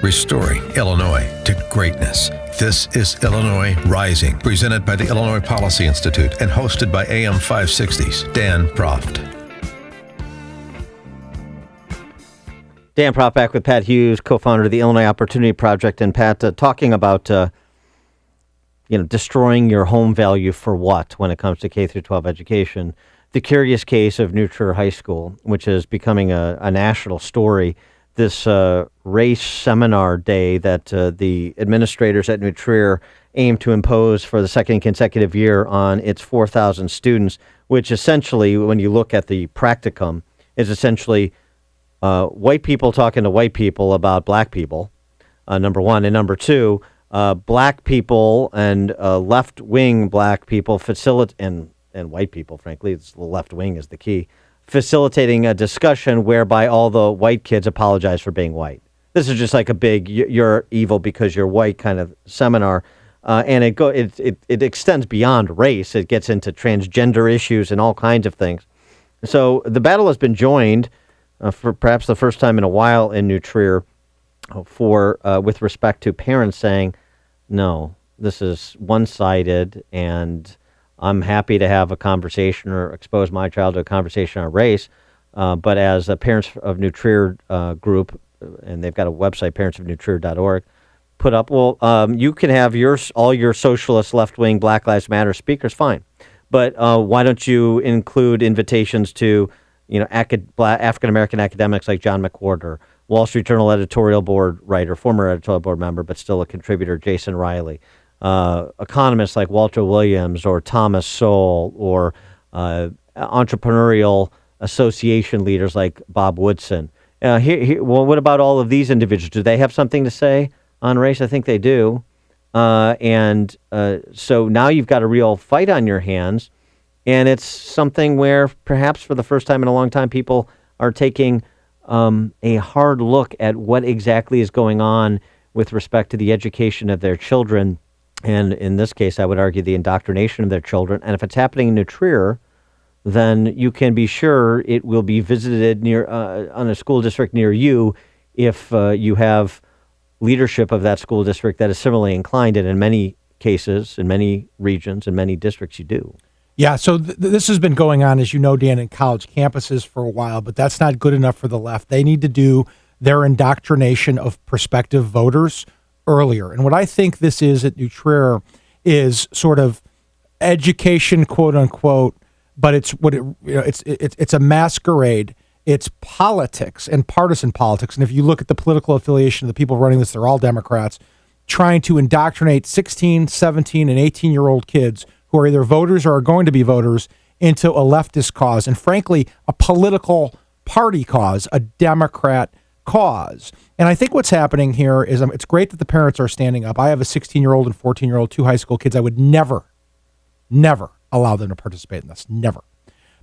restoring Illinois to greatness. This is Illinois Rising, presented by the Illinois Policy Institute and hosted by AM 560's Dan Proft. Dan Proft back with Pat Hughes, co-founder of the Illinois Opportunity Project, and Pat talking about destroying your home value for what when it comes to K through 12 education. The curious case of New Trier High School, which is becoming a national story. This race seminar day that the administrators at New Trier aim to impose for the second consecutive year on its 4,000 students, which essentially, when you look at the practicum, is essentially white people talking to white people about black people, number one. And number two, black people and left-wing black people and white people, frankly, it's the left wing is the key, facilitating a discussion whereby all the white kids apologize for being white. This is just like a big "you're evil because you're white" kind of seminar, and it extends beyond race. It gets into transgender issues and all kinds of things. So the battle has been joined for perhaps the first time in a while in New Trier with respect to parents saying, "No, this is one-sided," and I'm happy to have a conversation or expose my child to a conversation on race, but as a Parents of New Trier group, and they've got a website, parentsofnewtrier.org, put up, you can have all your socialist, left-wing, Black Lives Matter speakers, fine, but why don't you include invitations to African-American academics like John McWhorter, Wall Street Journal editorial board writer, former editorial board member, but still a contributor, Jason Riley, economists like Walter Williams or Thomas Sowell, or entrepreneurial association leaders like Bob Woodson. What about all of these individuals? Do they have something to say on race? I think they do. So now you've got a real fight on your hands, and it's something where perhaps for the first time in a long time, people are taking a hard look at what exactly is going on with respect to the education of their children. And in this case, I would argue the indoctrination of their children. And if it's happening in New Trier, then you can be sure it will be visited on a school district near you if you have leadership of that school district that is similarly inclined. And in many cases, in many regions, in many districts, you do. Yeah, so this has been going on, as you know, Dan, in college campuses for a while, but that's not good enough for the left. They need to do their indoctrination of prospective voters earlier. And what I think this is at New Trier is sort of education, quote unquote, but it's a masquerade. It's politics and partisan politics. And if you look at the political affiliation of the people running this, they're all Democrats, trying to indoctrinate 16, 17, and 18-year-old kids who are either voters or are going to be voters into a leftist cause, and frankly, a political party cause, a Democrat cause. And I think what's happening here is it's great that the parents are standing up. I have a 16-year-old and 14-year-old, two high school kids. I would never allow them to participate in this, never,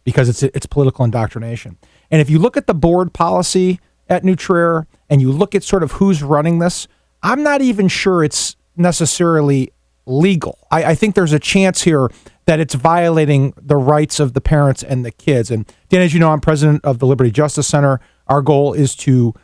because it's political indoctrination. And if you look at the board policy at New Trier and you look at sort of who's running this, I'm not even sure it's necessarily legal. I think there's a chance here that it's violating the rights of the parents and the kids. And Dan, as you know, I'm president of the Liberty Justice Center. Our goal is to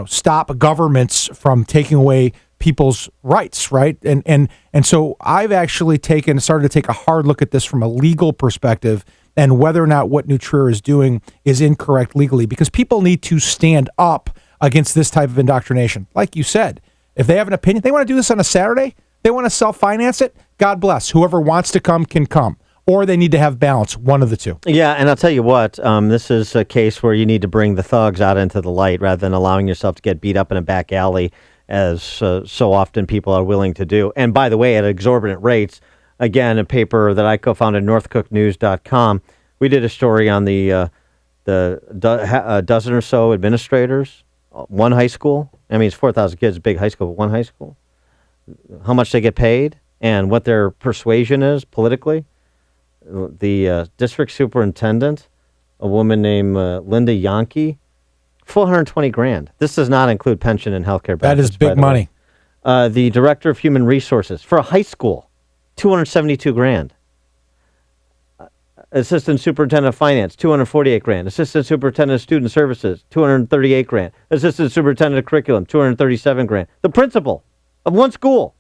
stop governments from taking away people's rights, right? And so I've actually started to take a hard look at this from a legal perspective and whether or not what New Trier is doing is incorrect legally, because people need to stand up against this type of indoctrination. Like you said, if they have an opinion, they want to do this on a Saturday, they want to self-finance it, God bless. Whoever wants to come can come. Or they need to have balance, one of the two. Yeah, and I'll tell you what, this is a case where you need to bring the thugs out into the light rather than allowing yourself to get beat up in a back alley, as so often people are willing to do. And by the way, at exorbitant rates, again, a paper that I co-founded, northcooknews.com, we did a story on the dozen or so administrators, one high school. I mean, it's 4,000 kids, big high school, but one high school. How much they get paid and what their persuasion is politically. The district superintendent, a woman named Linda Yankee, $420,000. This does not include pension and healthcare benefits. That is big money. The director of human resources for a high school, $272,000. Assistant Superintendent of Finance, 248 grand. Assistant Superintendent of Student Services, 238 grand. Assistant Superintendent of Curriculum, 237 grand. The principal of one school,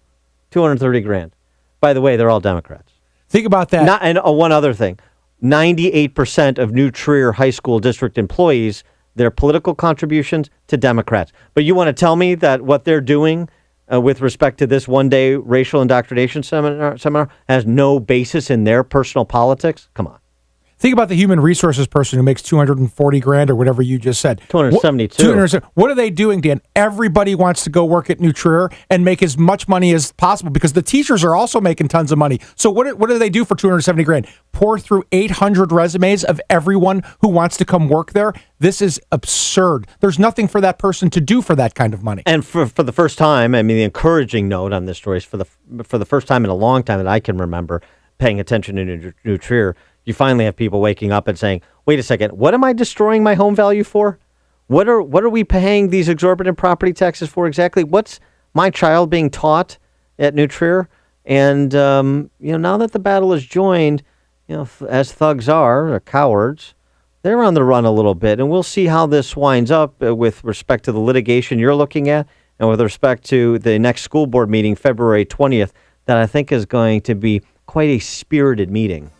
230 grand. By the way, they're all Democrats. Think about that. And one other thing, 98% of New Trier High School District employees, their political contributions to Democrats. But you want to tell me that what they're doing with respect to this one-day racial indoctrination seminar has no basis in their personal politics? Come on. Think about the human resources person who makes 240 grand or whatever you just said. 272. What are they doing, Dan? Everybody wants to go work at New Trier and make as much money as possible because the teachers are also making tons of money. So what do they do for 270 grand? Pour through 800 resumes of everyone who wants to come work there? This is absurd. There's nothing for that person to do for that kind of money. And for the first time, I mean, the encouraging note on this story is for the first time in a long time that I can remember paying attention to New Trier, you finally have people waking up and saying, wait a second, what am I destroying my home value for? What are we paying these exorbitant property taxes for exactly? What's my child being taught at New Trier? And, now that the battle is joined, as thugs are, or cowards, they're on the run a little bit. And we'll see how this winds up with respect to the litigation you're looking at and with respect to the next school board meeting, February 20th, that I think is going to be quite a spirited meeting.